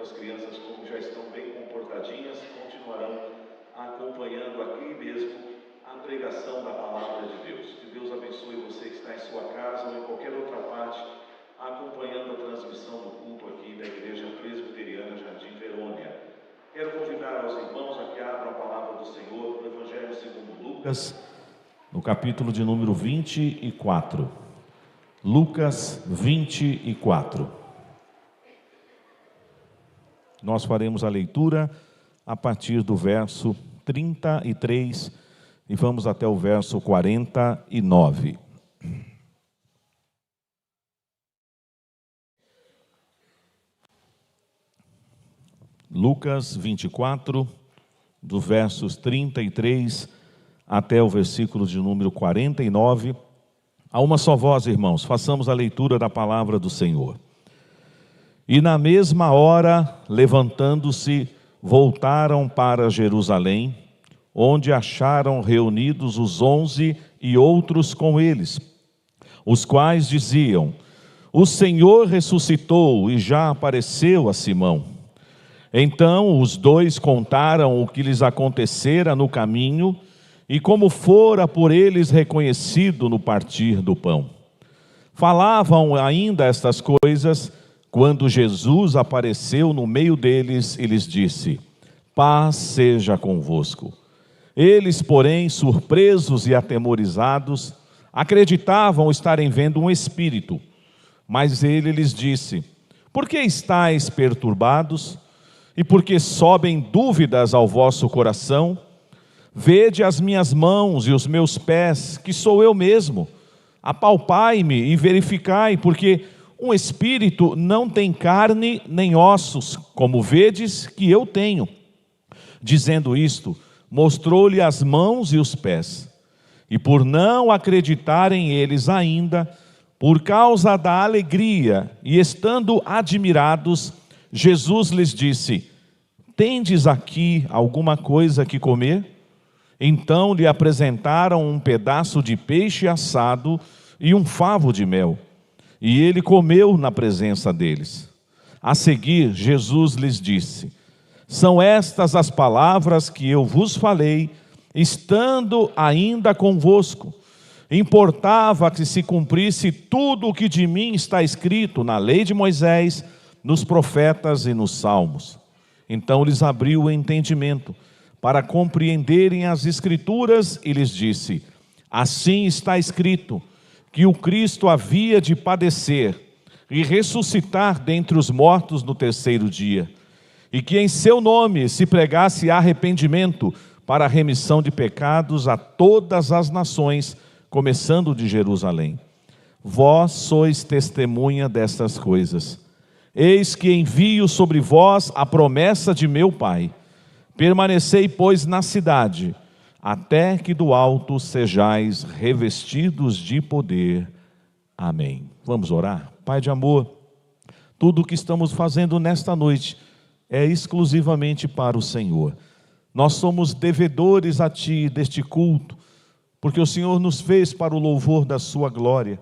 as crianças, como já estão bem comportadinhas, continuarão acompanhando aqui mesmo a pregação da palavra de Deus. Que Deus abençoe você que está em sua casa ou em qualquer outra parte, acompanhando a transmissão do culto aqui da Igreja Presbiteriana Jardim Verônia. Quero convidar aos irmãos a que abram a palavra do Senhor no Evangelho segundo Lucas, no capítulo de número 24. Lucas 24. Nós faremos a leitura a partir do verso 33 e vamos até o verso 49. Lucas 24, dos versos 33 até o versículo de número 49. A uma só voz, irmãos, façamos a leitura da palavra do Senhor. E na mesma hora, levantando-se, voltaram para Jerusalém, onde acharam reunidos os 11 e outros com eles, os quais diziam: o Senhor ressuscitou e já apareceu a Simão. Então os dois contaram o que lhes acontecera no caminho e como fora por eles reconhecido no partir do pão. Falavam ainda estas coisas quando Jesus apareceu no meio deles e lhes disse: paz seja convosco. Eles, porém, surpresos e atemorizados, acreditavam estarem vendo um espírito. Mas ele lhes disse: por que estáis perturbados? E por que sobem dúvidas ao vosso coração? Vede as minhas mãos e os meus pés, que sou eu mesmo. Apalpai-me e verificai, porque um espírito não tem carne nem ossos, como vedes que eu tenho. Dizendo isto, mostrou-lhe as mãos e os pés. E por não acreditarem eles ainda, por causa da alegria, e estando admirados, Jesus lhes disse: tendes aqui alguma coisa que comer? Então lhe apresentaram um pedaço de peixe assado e um favo de mel. E ele comeu na presença deles. A seguir, Jesus lhes disse: são estas as palavras que eu vos falei, estando ainda convosco. Importava que se cumprisse tudo o que de mim está escrito na lei de Moisés, nos profetas e nos salmos. Então lhes abriu o entendimento, para compreenderem as Escrituras, e lhes disse: assim está escrito, que o Cristo havia de padecer e ressuscitar dentre os mortos no terceiro dia, e que em seu nome se pregasse arrependimento para a remissão de pecados a todas as nações, começando de Jerusalém. Vós sois testemunha destas coisas. Eis que envio sobre vós a promessa de meu Pai. Permanecei, pois, na cidade, até que do alto sejais revestidos de poder. Amém. Vamos orar? Pai de amor, tudo o que estamos fazendo nesta noite é exclusivamente para o Senhor. Nós somos devedores a Ti deste culto, porque o Senhor nos fez para o louvor da Sua glória.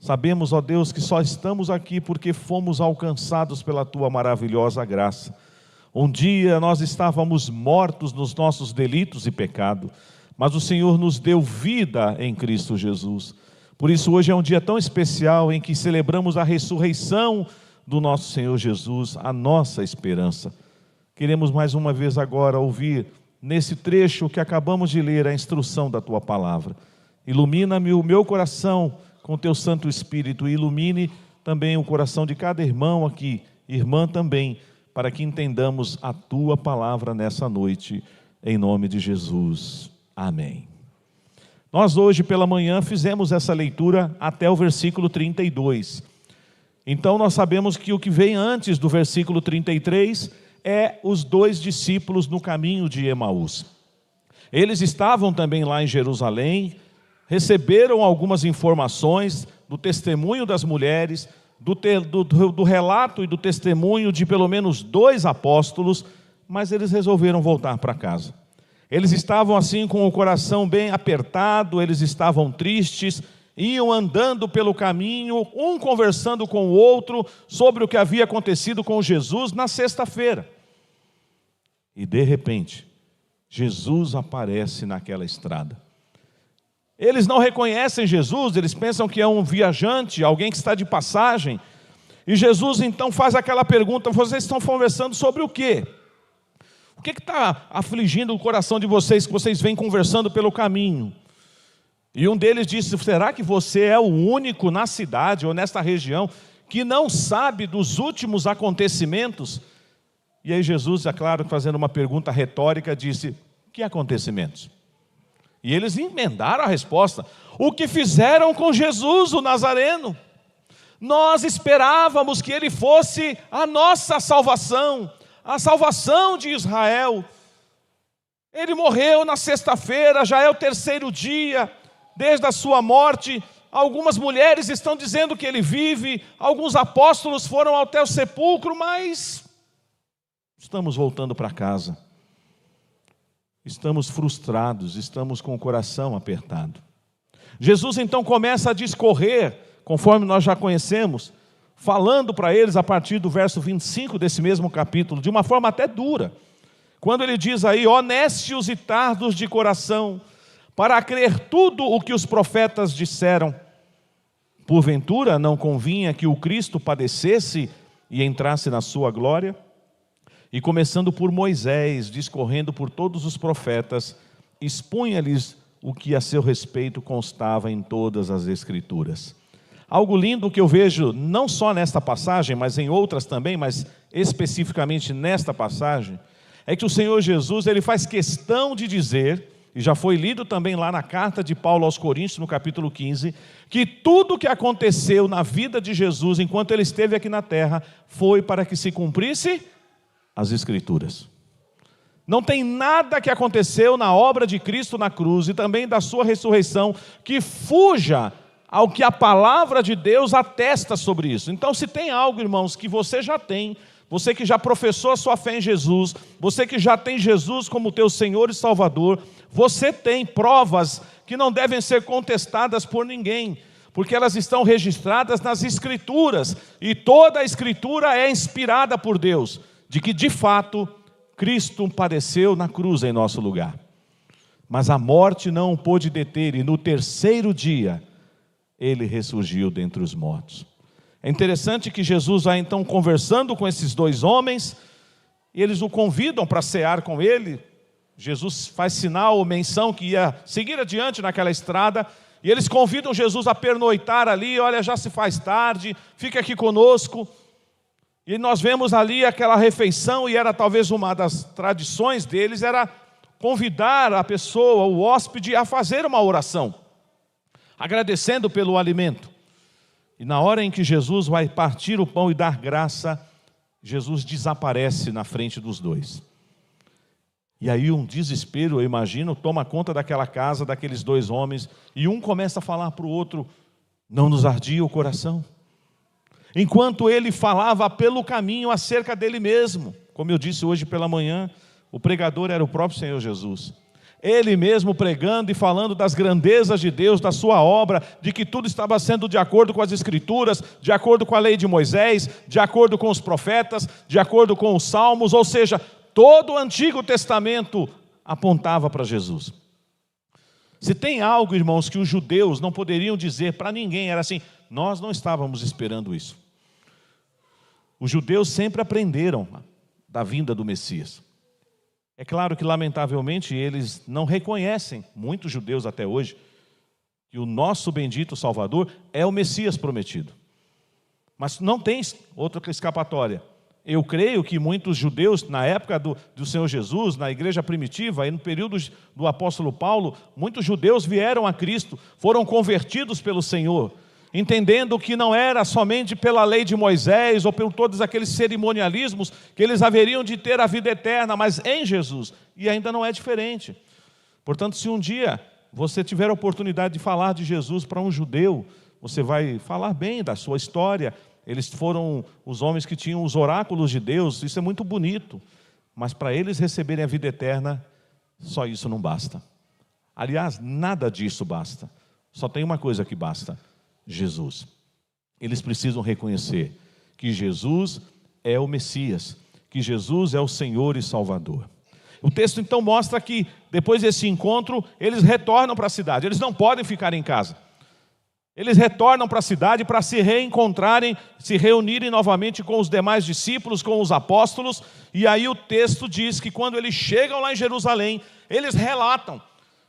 Sabemos, ó Deus, que só estamos aqui porque fomos alcançados pela Tua maravilhosa graça. Um dia nós estávamos mortos nos nossos delitos e pecado, mas o Senhor nos deu vida em Cristo Jesus. Por isso hoje é um dia tão especial em que celebramos a ressurreição do nosso Senhor Jesus, a nossa esperança. Queremos mais uma vez agora ouvir nesse trecho que acabamos de ler a instrução da Tua palavra. Ilumina-me o meu coração com Teu Santo Espírito, e ilumine também o coração de cada irmão aqui, irmã também, para que entendamos a Tua palavra nessa noite, em nome de Jesus. Amém. Nós hoje pela manhã fizemos essa leitura até o versículo 32. Então nós sabemos que o que vem antes do versículo 33 é os dois discípulos no caminho de Emaús. Eles estavam também lá em Jerusalém, receberam algumas informações do testemunho das mulheres, do relato e do testemunho de pelo menos 2 apóstolos, mas eles resolveram voltar para casa. Eles estavam assim com o coração bem apertado, eles estavam tristes, iam andando pelo caminho, um conversando com o outro sobre o que havia acontecido com Jesus na sexta-feira. E de repente, Jesus aparece naquela estrada. Eles não reconhecem Jesus, eles pensam que é um viajante, alguém que está de passagem. E Jesus então faz aquela pergunta: vocês estão conversando sobre o quê? O que está afligindo o coração de vocês, que vocês vêm conversando pelo caminho? E um deles disse: será que você é o único na cidade ou nesta região que não sabe dos últimos acontecimentos? E aí Jesus, é claro, fazendo uma pergunta retórica, disse: que acontecimentos? E eles emendaram a resposta: o que fizeram com Jesus, o Nazareno? Nós esperávamos que ele fosse a nossa salvação, a salvação de Israel. Ele morreu na sexta-feira, já é o terceiro dia desde a sua morte. Algumas mulheres estão dizendo que ele vive, alguns apóstolos foram até o sepulcro, mas estamos voltando para casa. Estamos frustrados, estamos com o coração apertado. Jesus então começa a discorrer, conforme nós já conhecemos, falando para eles a partir do verso 25 desse mesmo capítulo, de uma forma até dura. Quando ele diz aí: honestos e tardos de coração, para crer tudo o que os profetas disseram. Porventura não convinha que o Cristo padecesse e entrasse na sua glória? E começando por Moisés, discorrendo por todos os profetas, expunha-lhes o que a seu respeito constava em todas as Escrituras. Algo lindo que eu vejo, não só nesta passagem, mas em outras também, mas especificamente nesta passagem, é que o Senhor Jesus, ele faz questão de dizer, e já foi lido também lá na carta de Paulo aos Coríntios, no capítulo 15, que tudo o que aconteceu na vida de Jesus, enquanto ele esteve aqui na terra, foi para que se cumprisse as Escrituras. Não tem nada que aconteceu na obra de Cristo na cruz e também da sua ressurreição que fuja ao que a palavra de Deus atesta sobre isso. Então, se tem algo, irmãos, que você já tem, você que já professou a sua fé em Jesus, você que já tem Jesus como teu Senhor e Salvador, você tem provas que não devem ser contestadas por ninguém, porque elas estão registradas nas Escrituras, e toda a Escritura é inspirada por Deus, de que de fato Cristo padeceu na cruz em nosso lugar. Mas a morte não o pôde deter, e no terceiro dia ele ressurgiu dentre os mortos. É interessante que Jesus vai então conversando com esses dois homens, e eles o convidam para cear com ele. Jesus faz sinal ou menção que ia seguir adiante naquela estrada, e eles convidam Jesus a pernoitar ali. Olha, já se faz tarde, fica aqui conosco. E nós vemos ali aquela refeição, e era talvez uma das tradições deles, era convidar a pessoa, o hóspede, a fazer uma oração, agradecendo pelo alimento. E na hora em que Jesus vai partir o pão e dar graça, Jesus desaparece na frente dos dois. E aí um desespero, eu imagino, toma conta daquela casa, daqueles dois homens, e um começa a falar para o outro: não nos ardia o coração? Enquanto ele falava pelo caminho acerca dele mesmo, como eu disse hoje pela manhã, o pregador era o próprio Senhor Jesus. Ele mesmo pregando e falando das grandezas de Deus, da sua obra, de que tudo estava sendo de acordo com as Escrituras, de acordo com a lei de Moisés, de acordo com os profetas, de acordo com os salmos, ou seja, todo o Antigo Testamento apontava para Jesus. Se tem algo, irmãos, que os judeus não poderiam dizer para ninguém, era assim: nós não estávamos esperando isso. Os judeus sempre aprenderam da vinda do Messias. É claro que, lamentavelmente, eles não reconhecem, muitos judeus até hoje, que o nosso bendito Salvador é o Messias prometido. Mas não tem outra escapatória. Eu creio que muitos judeus, na época do Senhor Jesus, na igreja primitiva, e no período do apóstolo Paulo, muitos judeus vieram a Cristo, foram convertidos pelo Senhor, entendendo que não era somente pela lei de Moisés ou por todos aqueles cerimonialismos que eles haveriam de ter a vida eterna, mas em Jesus, e ainda não é diferente. Portanto, se um dia você tiver a oportunidade de falar de Jesus para um judeu, você vai falar bem da sua história. Eles foram os homens que tinham os oráculos de Deus, isso é muito bonito, mas para eles receberem a vida eterna, só isso não basta. Aliás, nada disso basta. Só tem uma coisa que basta: Jesus. Eles precisam reconhecer que Jesus é o Messias, que Jesus é o Senhor e Salvador. O texto então mostra que depois desse encontro, eles retornam para a cidade. Eles não podem ficar em casa. Eles retornam para a cidade para se reencontrarem, se reunirem novamente com os demais discípulos, com os apóstolos. E aí o texto diz que quando eles chegam lá em Jerusalém, eles relatam.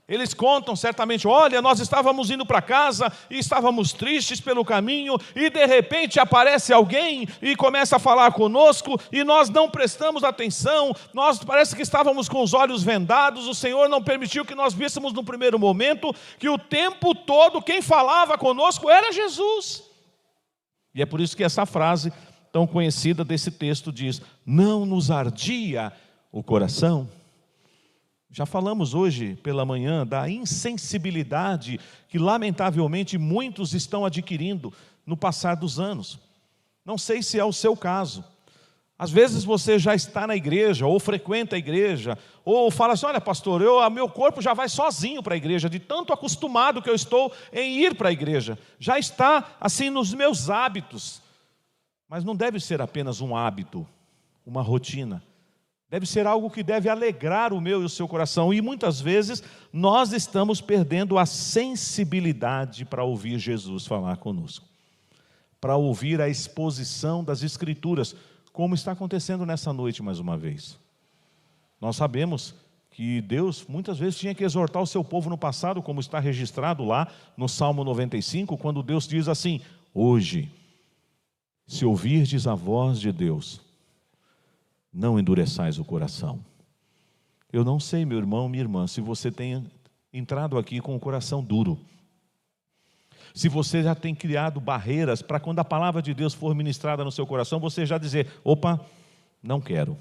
Eles contam certamente: olha, nós estávamos indo para casa e estávamos tristes pelo caminho, e de repente aparece alguém e começa a falar conosco, e nós não prestamos atenção, nós parece que estávamos com os olhos vendados, o Senhor não permitiu que nós víssemos no primeiro momento, que o tempo todo quem falava conosco era Jesus. E é por isso que essa frase tão conhecida desse texto diz: não nos ardia o coração. Já falamos hoje pela manhã da insensibilidade que lamentavelmente muitos estão adquirindo no passar dos anos. Não sei se é o seu caso. Às vezes você já está na igreja, ou frequenta a igreja, ou fala assim: olha pastor, meu corpo já vai sozinho para a igreja, de tanto acostumado que eu estou em ir para a igreja. Já está assim nos meus hábitos. Mas não deve ser apenas um hábito, uma rotina. Deve ser algo que deve alegrar o meu e o seu coração. E muitas vezes nós estamos perdendo a sensibilidade para ouvir Jesus falar conosco, para ouvir a exposição das Escrituras, como está acontecendo nessa noite mais uma vez. Nós sabemos que Deus muitas vezes tinha que exortar o seu povo no passado, como está registrado lá no Salmo 95, quando Deus diz assim: hoje, se ouvirdes a voz de Deus, não endureçais o coração. Eu não sei, meu irmão, minha irmã, se você tem entrado aqui com o coração duro, se você já tem criado barreiras para quando a palavra de Deus for ministrada no seu coração, você já dizer: opa, não quero,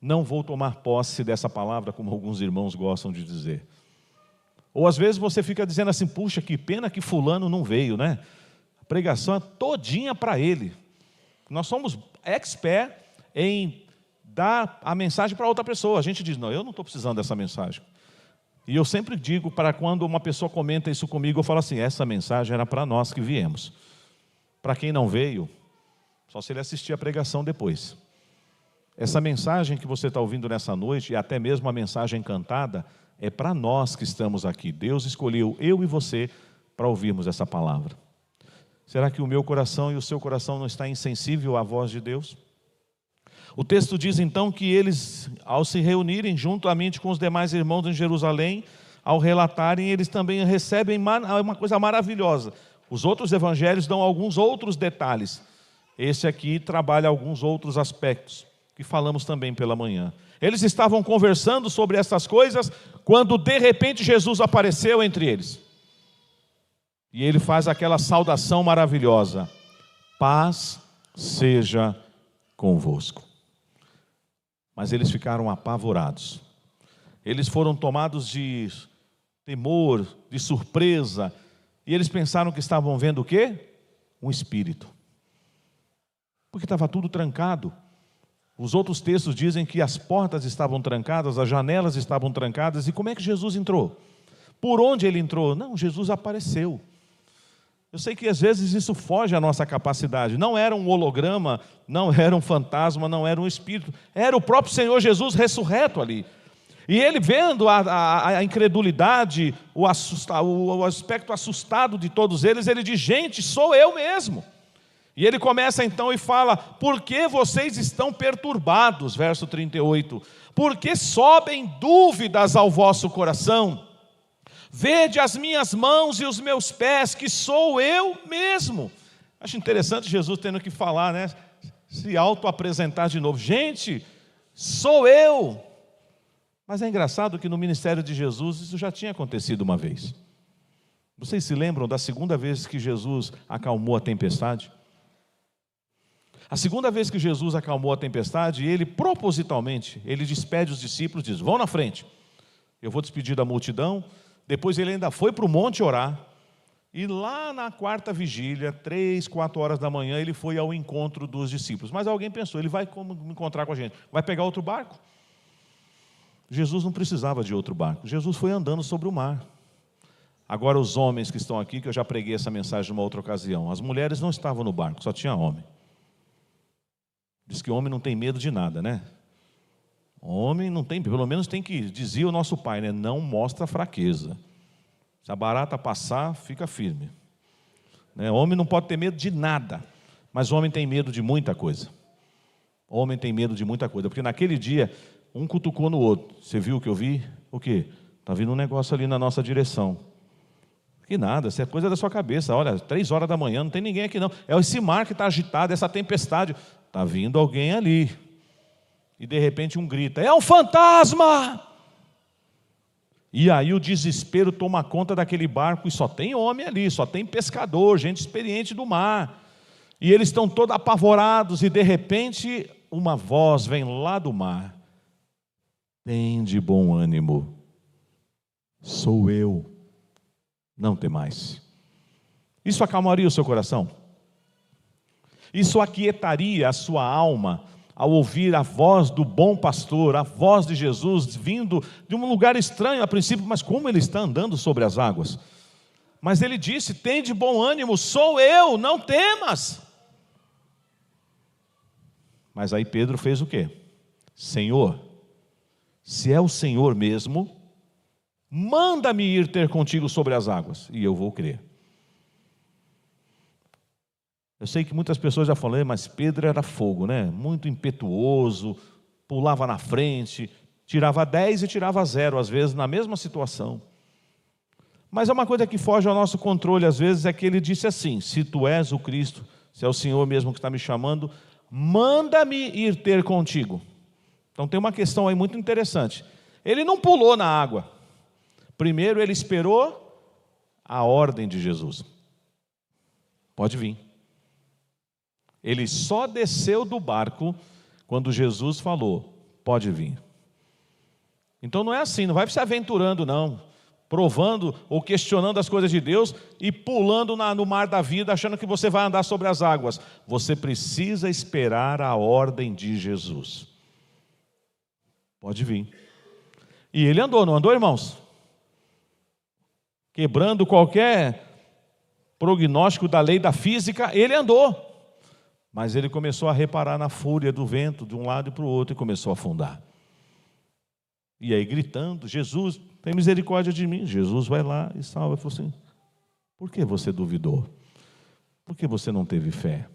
não vou tomar posse dessa palavra, como alguns irmãos gostam de dizer. Ou às vezes você fica dizendo assim: puxa, que pena que fulano não veio, né? A pregação é todinha para ele. Nós somos expert em dar a mensagem para outra pessoa. A gente diz: não, eu não estou precisando dessa mensagem. E eu sempre digo, para quando uma pessoa comenta isso comigo, eu falo assim: essa mensagem era para nós que viemos. Para quem não veio, só se ele assistir a pregação depois. Essa mensagem que você está ouvindo nessa noite, e até mesmo a mensagem cantada, é para nós que estamos aqui. Deus escolheu eu e você para ouvirmos essa palavra. Será que o meu coração e o seu coração não está insensível à voz de Deus? O texto diz então que eles, ao se reunirem juntamente com os demais irmãos em Jerusalém, ao relatarem, eles também recebem uma coisa maravilhosa. Os outros evangelhos dão alguns outros detalhes. Esse aqui trabalha alguns outros aspectos, que falamos também pela manhã. Eles estavam conversando sobre essas coisas, quando de repente Jesus apareceu entre eles. E ele faz aquela saudação maravilhosa: paz seja convosco. Mas eles ficaram apavorados. Eles foram tomados de temor, de surpresa. E eles pensaram que estavam vendo o quê? Um espírito. Porque estava tudo trancado. Os outros textos dizem que as portas estavam trancadas, as janelas estavam trancadas. E como é que Jesus entrou? Por onde ele entrou? Não, Jesus apareceu. Eu sei que às vezes isso foge à nossa capacidade. Não era um holograma, não era um fantasma, não era um espírito. Era o próprio Senhor Jesus ressurreto ali. E ele, vendo a incredulidade, o aspecto assustado de todos eles, ele diz: gente, sou eu mesmo. E ele começa então e fala: por que vocês estão perturbados? Verso 38. Por que sobem dúvidas ao vosso coração? Vede as minhas mãos e os meus pés, que sou eu mesmo. Acho interessante Jesus tendo que falar, né? Se auto-apresentar de novo. Gente, sou eu. Mas é engraçado que no ministério de Jesus isso já tinha acontecido uma vez. Vocês se lembram da segunda vez que Jesus acalmou a tempestade? A segunda vez que Jesus acalmou a tempestade, ele propositalmente, ele despede os discípulos, diz: vão na frente, eu vou despedir da multidão. Depois ele ainda foi para o monte orar. E lá na quarta vigília, 3, 4 horas da manhã, ele foi ao encontro dos discípulos. Mas alguém pensou: ele vai como encontrar com a gente? Vai pegar outro barco? Jesus não precisava de outro barco. Jesus foi andando sobre o mar. Agora os homens que estão aqui, que eu já preguei essa mensagem numa outra ocasião, as mulheres não estavam no barco, só tinha homem. Diz que homem não tem medo de nada, né? Homem não tem, pelo menos tem que, dizia o nosso pai, né? Não mostra fraqueza. Se a barata passar, fica firme. Né? Homem não pode ter medo de nada, mas homem tem medo de muita coisa. Homem tem medo de muita coisa, porque naquele dia, um cutucou no outro. Você viu o que eu vi? O quê? Está vindo um negócio ali na nossa direção. Que nada, isso é coisa da sua cabeça. Olha, 3 horas da manhã, não tem ninguém aqui não. É esse mar que está agitado, essa tempestade. Está vindo alguém ali. E de repente um grita, é um fantasma! E aí o desespero toma conta daquele barco e só tem homem ali, só tem pescador, gente experiente do mar. E eles estão todos apavorados e de repente uma voz vem lá do mar. Tem de bom ânimo, sou eu, não temais. Isso acalmaria o seu coração? Isso aquietaria a sua alma ao ouvir a voz do bom pastor, a voz de Jesus vindo de um lugar estranho a princípio, mas como ele está andando sobre as águas? Mas ele disse, tem de bom ânimo, sou eu, não temas. Mas aí Pedro fez o quê? Senhor, se é o Senhor mesmo, manda-me ir ter contigo sobre as águas, e eu vou crer. Eu sei que muitas pessoas já falaram, mas Pedro era fogo, né? Muito impetuoso, pulava na frente, tirava 10 e tirava 0, às vezes, na mesma situação. Mas é uma coisa que foge ao nosso controle, às vezes, é que ele disse assim, se tu és o Cristo, se é o Senhor mesmo que está me chamando, manda-me ir ter contigo. Então tem uma questão aí muito interessante. Ele não pulou na água. Primeiro ele esperou a ordem de Jesus. Pode vir. Ele só desceu do barco quando Jesus falou, pode vir. Então não é assim, não vai se aventurando não, provando ou questionando as coisas de Deus e pulando no mar da vida achando que você vai andar sobre as águas. Você precisa esperar a ordem de Jesus. Pode vir. E ele andou, não andou, irmãos? Quebrando qualquer prognóstico da lei da física, ele andou. Mas ele começou a reparar na fúria do vento de um lado e para o outro e começou a afundar. E aí gritando, Jesus, tem misericórdia de mim. Jesus vai lá e salva. Ele falou assim, por que você duvidou? Por que você não teve fé?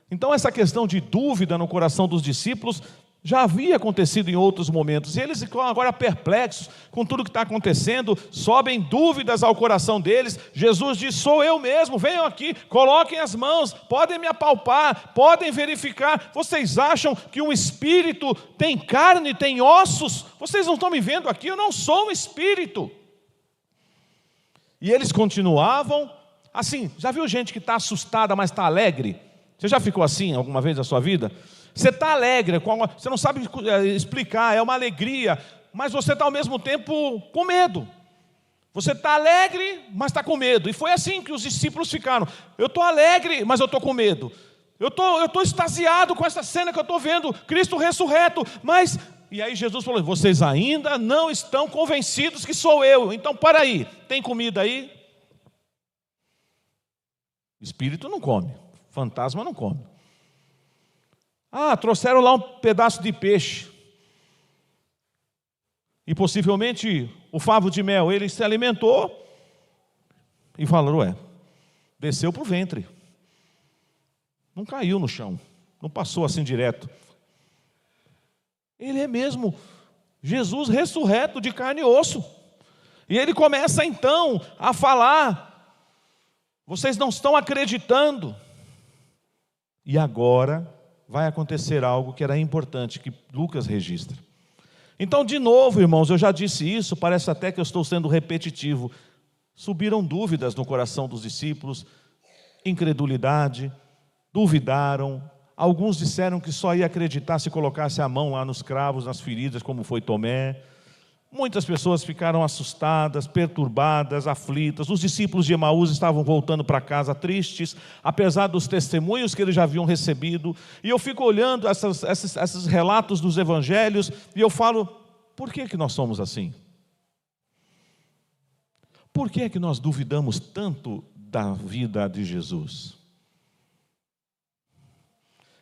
Então essa questão de dúvida no coração dos discípulos já havia acontecido em outros momentos, e eles ficam agora perplexos com tudo que está acontecendo, sobem dúvidas ao coração deles. Jesus diz, sou eu mesmo, venham aqui, coloquem as mãos, podem me apalpar, podem verificar. Vocês acham que um espírito tem carne, tem ossos? Vocês não estão me vendo aqui, eu não sou um espírito. E eles continuavam, assim, já viu gente que está assustada, mas está alegre? Você já ficou assim alguma vez na sua vida? Você está alegre, você não sabe explicar, é uma alegria, mas você está ao mesmo tempo com medo. Você está alegre, mas está com medo. E foi assim que os discípulos ficaram. Eu estou alegre, mas eu estou com medo. Eu estou extasiado com essa cena que eu estou vendo, Cristo ressurreto, mas... E aí Jesus falou, vocês ainda não estão convencidos que sou eu. Então para aí, tem comida aí? Espírito não come, fantasma não come. Ah, trouxeram lá um pedaço de peixe. E possivelmente o favo de mel, ele se alimentou e falou, desceu para o ventre. Não caiu no chão, não passou assim direto. Ele é mesmo Jesus ressurreto de carne e osso. E ele começa então a falar, vocês não estão acreditando. E agora vai acontecer algo que era importante, que Lucas registra. Então, de novo, irmãos, eu já disse isso, parece até que eu estou sendo repetitivo. Subiram dúvidas no coração dos discípulos, incredulidade, duvidaram. Alguns disseram que só ia acreditar se colocasse a mão lá nos cravos, nas feridas, como foi Tomé. Muitas pessoas ficaram assustadas, perturbadas, aflitas. Os discípulos de Emaús estavam voltando para casa tristes, apesar dos testemunhos que eles já haviam recebido. E eu fico olhando esses relatos dos evangelhos e eu falo, por que nós somos assim? Por que é que nós duvidamos tanto da vida de Jesus?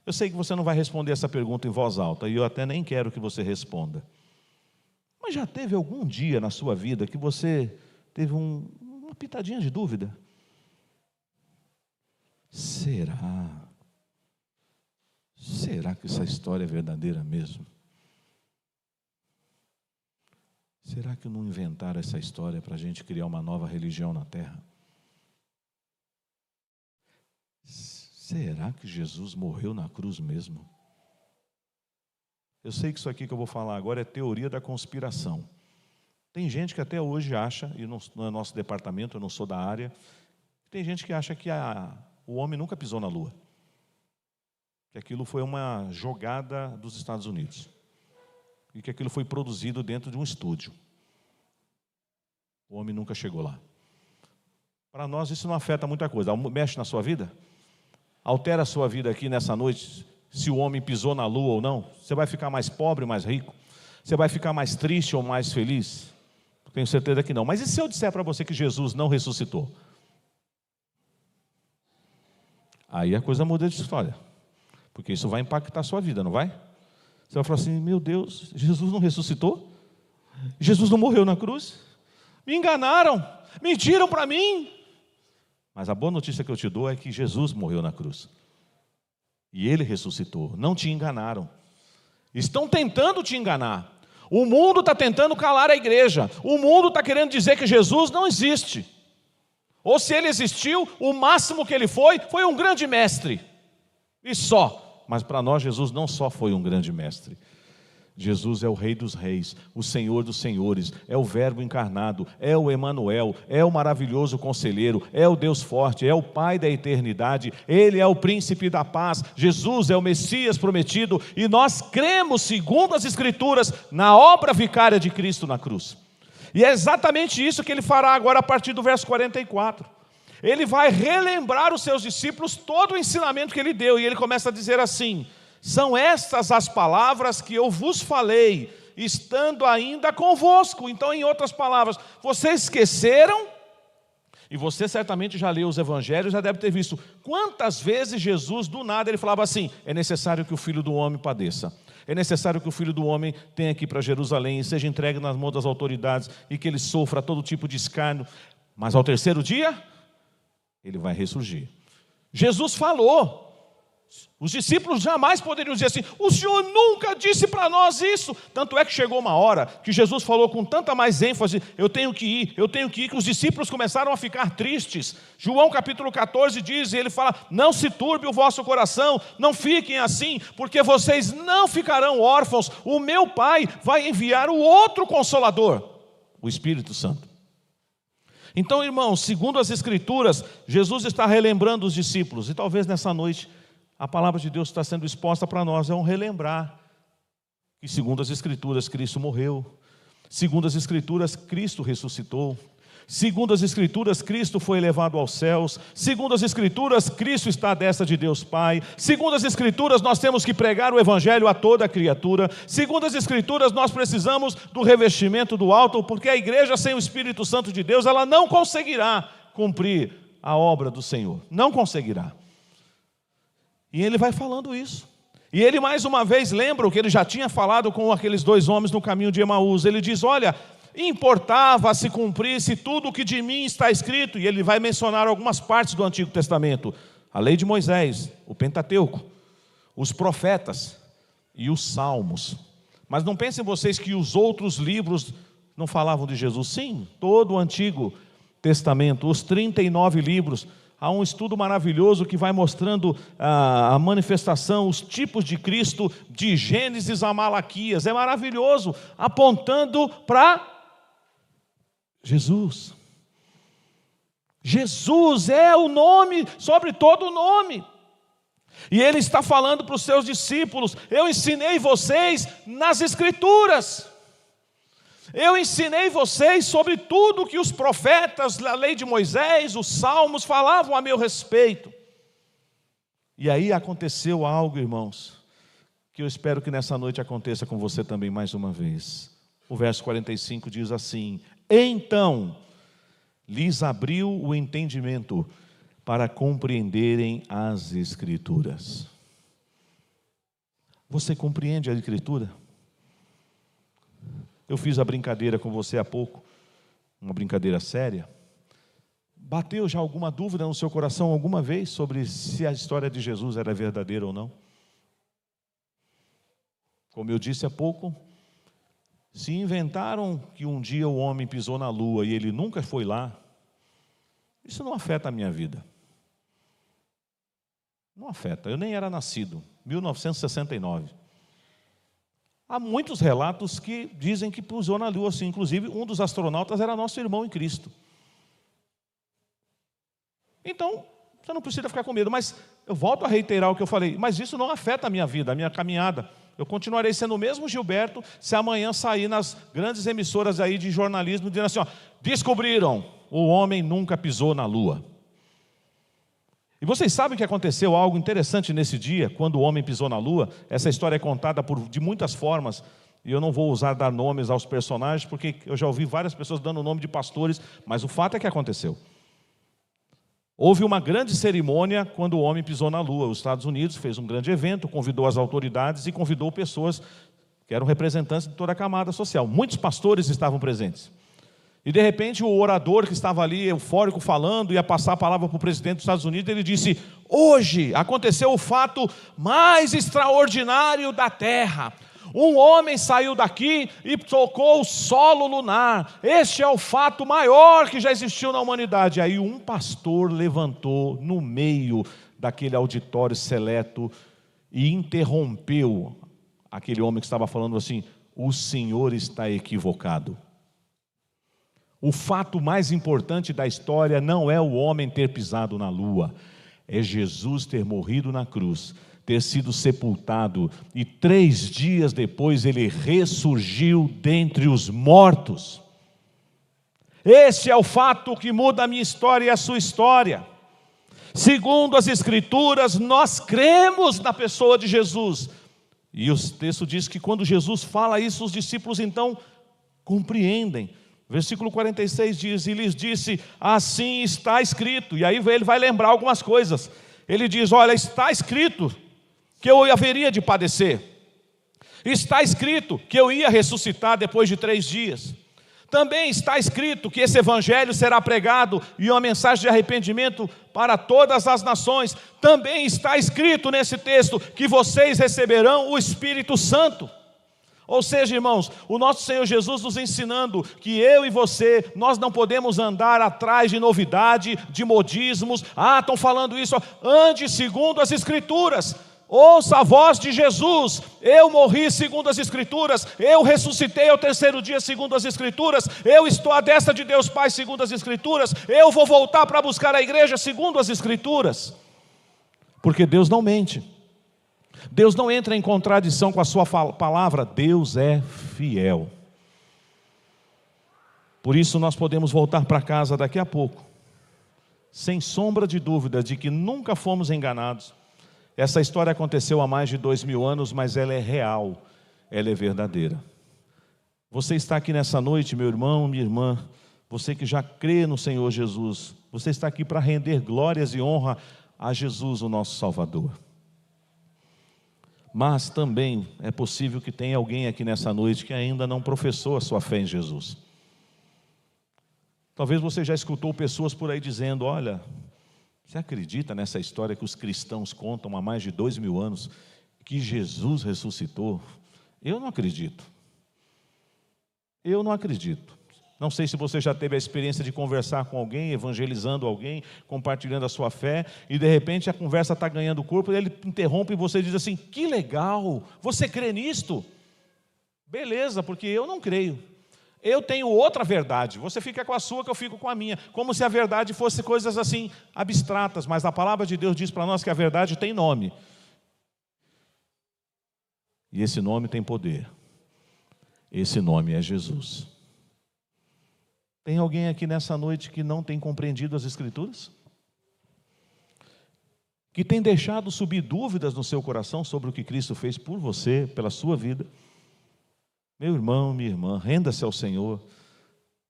Eu sei que você não vai responder essa pergunta em voz alta, e eu até nem quero que você responda. Mas já teve algum dia na sua vida que você teve uma pitadinha de dúvida? Será que essa história é verdadeira mesmo? Será que não inventaram essa história para a gente criar uma nova religião na Terra? Será que Jesus morreu na cruz mesmo? Eu sei que isso aqui que eu vou falar agora é teoria da conspiração. Tem gente que até hoje acha, e não é nosso departamento, eu não sou da área, tem gente que acha que o homem nunca pisou na Lua. Que aquilo foi uma jogada dos Estados Unidos. E que aquilo foi produzido dentro de um estúdio. O homem nunca chegou lá. Para nós isso não afeta muita coisa. Mexe na sua vida? Altera a sua vida aqui nessa noite, se o homem pisou na lua ou não? Você vai ficar mais pobre ou mais rico? Você vai ficar mais triste ou mais feliz? Tenho certeza que não. Mas e se eu disser para você que Jesus não ressuscitou? Aí a coisa muda de história. Porque isso vai impactar a sua vida, não vai? Você vai falar assim, meu Deus, Jesus não ressuscitou? Jesus não morreu na cruz? Me enganaram, mentiram para mim. Mas a boa notícia que eu te dou é que Jesus morreu na cruz. E Ele ressuscitou, não te enganaram. Estão tentando te enganar. O mundo está tentando calar a igreja. O mundo está querendo dizer que Jesus não existe. Ou se Ele existiu, o máximo que Ele foi um grande mestre. E só. Mas para nós Jesus não só foi um grande mestre. Jesus é o Rei dos Reis, o Senhor dos Senhores, é o Verbo encarnado, é o Emanuel, é o maravilhoso Conselheiro, é o Deus forte, é o Pai da eternidade, Ele é o Príncipe da paz, Jesus é o Messias prometido, e nós cremos, segundo as Escrituras, na obra vicária de Cristo na cruz. E é exatamente isso que Ele fará agora a partir do verso 44. Ele vai relembrar os seus discípulos todo o ensinamento que Ele deu, e Ele começa a dizer assim: são estas as palavras que eu vos falei, estando ainda convosco. Então, em outras palavras, vocês esqueceram, e você certamente já leu os evangelhos, já deve ter visto, quantas vezes Jesus, do nada, ele falava assim, é necessário que o Filho do Homem padeça, é necessário que o Filho do Homem tenha que ir para Jerusalém, e seja entregue nas mãos das autoridades, e que ele sofra todo tipo de escárnio, mas ao terceiro dia, ele vai ressurgir. Jesus falou. Os discípulos jamais poderiam dizer assim, o Senhor nunca disse para nós isso. Tanto é que chegou uma hora que Jesus falou com tanta mais ênfase, eu tenho que ir, que os discípulos começaram a ficar tristes. João capítulo 14 diz, e ele fala, não se turbe o vosso coração, não fiquem assim, porque vocês não ficarão órfãos, o meu Pai vai enviar o outro Consolador, o Espírito Santo. Então, irmãos, segundo as Escrituras, Jesus está relembrando os discípulos, e talvez nessa noite a palavra de Deus está sendo exposta para nós, é um relembrar que segundo as Escrituras Cristo morreu, segundo as Escrituras Cristo ressuscitou, segundo as Escrituras Cristo foi elevado aos céus, segundo as Escrituras Cristo está à destra de Deus Pai, segundo as Escrituras nós temos que pregar o Evangelho a toda criatura, segundo as Escrituras nós precisamos do revestimento do alto, porque a igreja sem o Espírito Santo de Deus, ela não conseguirá cumprir a obra do Senhor, não conseguirá. E ele vai falando isso. E ele mais uma vez lembra o que ele já tinha falado com aqueles dois homens no caminho de Emaús. Ele diz, olha, importava se cumprisse tudo o que de mim está escrito. E ele vai mencionar algumas partes do Antigo Testamento. A lei de Moisés, o Pentateuco, os profetas e os salmos. Mas não pensem vocês que os outros livros não falavam de Jesus. Sim, todo o Antigo Testamento, os 39 livros. Há um estudo maravilhoso que vai mostrando a manifestação, os tipos de Cristo, de Gênesis a Malaquias. É maravilhoso, apontando para Jesus. Jesus é o nome sobre todo o nome. E Ele está falando para os seus discípulos, eu ensinei vocês nas Escrituras. Eu ensinei vocês sobre tudo que os profetas, a lei de Moisés, os salmos falavam a meu respeito. E aí aconteceu algo, irmãos, que eu espero que nessa noite aconteça com você também mais uma vez. O verso 45 diz assim, então lhes abriu o entendimento para compreenderem as Escrituras. Você compreende a Escritura? Eu fiz a brincadeira com você há pouco, uma brincadeira séria. Bateu já alguma dúvida no seu coração alguma vez sobre se a história de Jesus era verdadeira ou não? Como eu disse há pouco, se inventaram que um dia o homem pisou na lua e ele nunca foi lá, isso não afeta a minha vida. Não afeta, eu nem era nascido, 1969. Há muitos relatos que dizem que pisou na lua, assim. Inclusive um dos astronautas era nosso irmão em Cristo. Então, você não precisa ficar com medo, mas eu volto a reiterar o que eu falei, mas isso não afeta a minha vida, a minha caminhada. Eu continuarei sendo o mesmo Gilberto se amanhã sair nas grandes emissoras aí de jornalismo dizendo assim, ó, descobriram, o homem nunca pisou na lua. E vocês sabem que aconteceu algo interessante nesse dia, quando o homem pisou na lua? Essa história é contada de muitas formas, e eu não vou dar nomes aos personagens, porque eu já ouvi várias pessoas dando o nome de pastores, mas o fato é que aconteceu. Houve uma grande cerimônia quando o homem pisou na lua. Os Estados Unidos fez um grande evento, convidou as autoridades e convidou pessoas que eram representantes de toda a camada social. Muitos pastores estavam presentes. E de repente o orador que estava ali, eufórico, falando, ia passar a palavra para o presidente dos Estados Unidos, ele disse, hoje aconteceu o fato mais extraordinário da terra. Um homem saiu daqui e tocou o solo lunar. Este é o fato maior que já existiu na humanidade. Aí um pastor levantou no meio daquele auditório seleto e interrompeu aquele homem que estava falando assim, o senhor está equivocado. O fato mais importante da história não é o homem ter pisado na lua, é Jesus ter morrido na cruz, ter sido sepultado e 3 dias depois ele ressurgiu dentre os mortos. Esse é o fato que muda a minha história e a sua história. Segundo as Escrituras, nós cremos na pessoa de Jesus. E o texto diz que quando Jesus fala isso, os discípulos então compreendem. Versículo 46 diz, e lhes disse, assim está escrito. E aí ele vai lembrar algumas coisas. Ele diz, olha, está escrito que eu haveria de padecer. Está escrito que eu ia ressuscitar depois de 3 dias. Também está escrito que esse evangelho será pregado e uma mensagem de arrependimento para todas as nações. Também está escrito nesse texto que vocês receberão o Espírito Santo. Ou seja, irmãos, o nosso Senhor Jesus nos ensinando que eu e você, nós não podemos andar atrás de novidade, de modismos. Estão falando isso, ande segundo as Escrituras. Ouça a voz de Jesus, eu morri segundo as Escrituras, eu ressuscitei ao 3º dia segundo as Escrituras, eu estou à destra de Deus Pai segundo as Escrituras, eu vou voltar para buscar a igreja segundo as Escrituras. Porque Deus não mente, Deus não entra em contradição com a sua palavra, Deus é fiel. Por isso nós podemos voltar para casa daqui a pouco, sem sombra de dúvida de que nunca fomos enganados. Essa história aconteceu há mais de 2000 anos, mas ela é real, ela é verdadeira. Você está aqui nessa noite, meu irmão, minha irmã, você que já crê no Senhor Jesus, você está aqui para render glórias e honra a Jesus, o nosso Salvador. Mas também é possível que tenha alguém aqui nessa noite que ainda não professou a sua fé em Jesus. Talvez você já escutou pessoas por aí dizendo, olha, você acredita nessa história que os cristãos contam há mais de 2000 anos, que Jesus ressuscitou? Eu não acredito. Eu não acredito. Não sei se você já teve a experiência de conversar com alguém, evangelizando alguém, compartilhando a sua fé, e de repente a conversa está ganhando corpo, e ele interrompe e você diz assim, que legal, você crê nisto? Beleza, porque eu não creio. Eu tenho outra verdade, você fica com a sua que eu fico com a minha, como se a verdade fosse coisas assim abstratas, mas a palavra de Deus diz para nós que a verdade tem nome. E esse nome tem poder. Esse nome é Jesus. Tem alguém aqui nessa noite que não tem compreendido as Escrituras? Que tem deixado subir dúvidas no seu coração sobre o que Cristo fez por você, pela sua vida? Meu irmão, minha irmã, renda-se ao Senhor.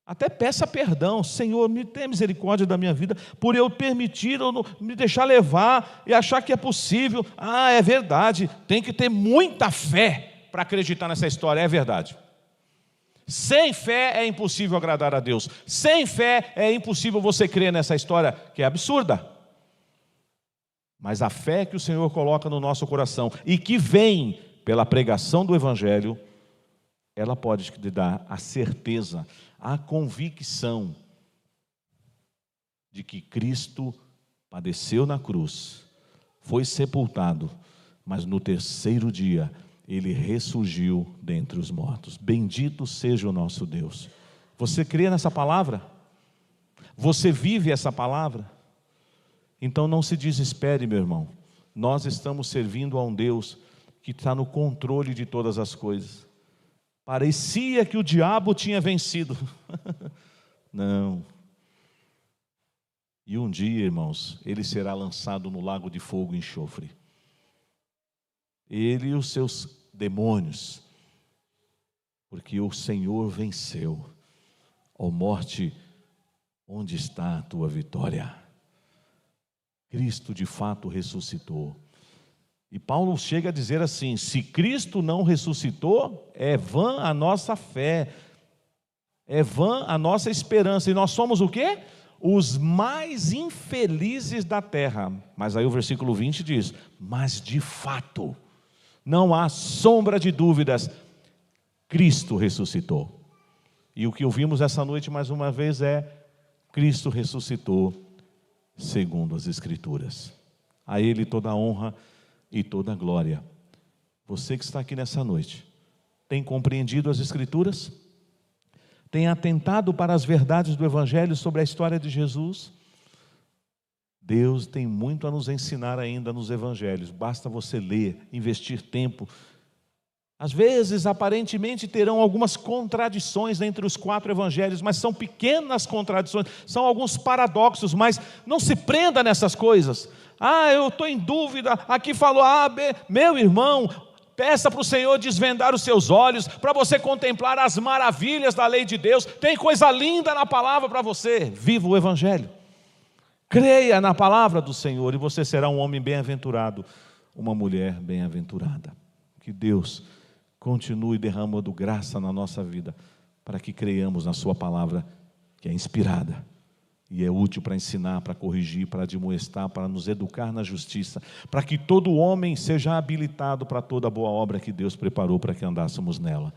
Até peça perdão: Senhor, me tenha misericórdia da minha vida, por eu permitir ou não, me deixar levar e achar que é possível. É verdade, tem que ter muita fé para acreditar nessa história, é verdade. Sem fé é impossível agradar a Deus. Sem fé é impossível você crer nessa história, que é absurda. Mas a fé que o Senhor coloca no nosso coração e que vem pela pregação do Evangelho, ela pode te dar a certeza, a convicção de que Cristo padeceu na cruz, foi sepultado, mas no terceiro dia Ele ressurgiu dentre os mortos. Bendito seja o nosso Deus. Você crê nessa palavra? Você vive essa palavra? Então não se desespere, meu irmão. Nós estamos servindo a um Deus que está no controle de todas as coisas. Parecia que o diabo tinha vencido. Não. E um dia, irmãos, ele será lançado no lago de fogo e enxofre. Ele e os seus demônios. Porque o Senhor venceu. Ó morte, onde está a tua vitória? Cristo de fato ressuscitou. E Paulo chega a dizer assim: se Cristo não ressuscitou, é vã a nossa fé, é vã a nossa esperança. E nós somos o quê? Os mais infelizes da terra. Mas aí o versículo 20 diz: mas de fato, não há sombra de dúvidas, Cristo ressuscitou. E o que ouvimos essa noite mais uma vez é: Cristo ressuscitou segundo as Escrituras. A Ele toda a honra e toda a glória. Você que está aqui nessa noite, tem compreendido as Escrituras? Tem atentado para as verdades do Evangelho sobre a história de Jesus? Deus tem muito a nos ensinar ainda nos Evangelhos. Basta você ler, investir tempo. Às vezes, aparentemente, terão algumas contradições entre os 4 evangelhos, mas são pequenas contradições, são alguns paradoxos, mas não se prenda nessas coisas. Eu estou em dúvida, aqui falou A, B. Meu irmão, peça para o Senhor desvendar os seus olhos, para você contemplar as maravilhas da lei de Deus. Tem coisa linda na palavra para você. Viva o Evangelho. Creia na palavra do Senhor e você será um homem bem-aventurado, uma mulher bem-aventurada. Que Deus continue derramando graça na nossa vida, para que creiamos na sua palavra, que é inspirada e é útil para ensinar, para corrigir, para admoestar, para nos educar na justiça, para que todo homem seja habilitado para toda boa obra que Deus preparou para que andássemos nela.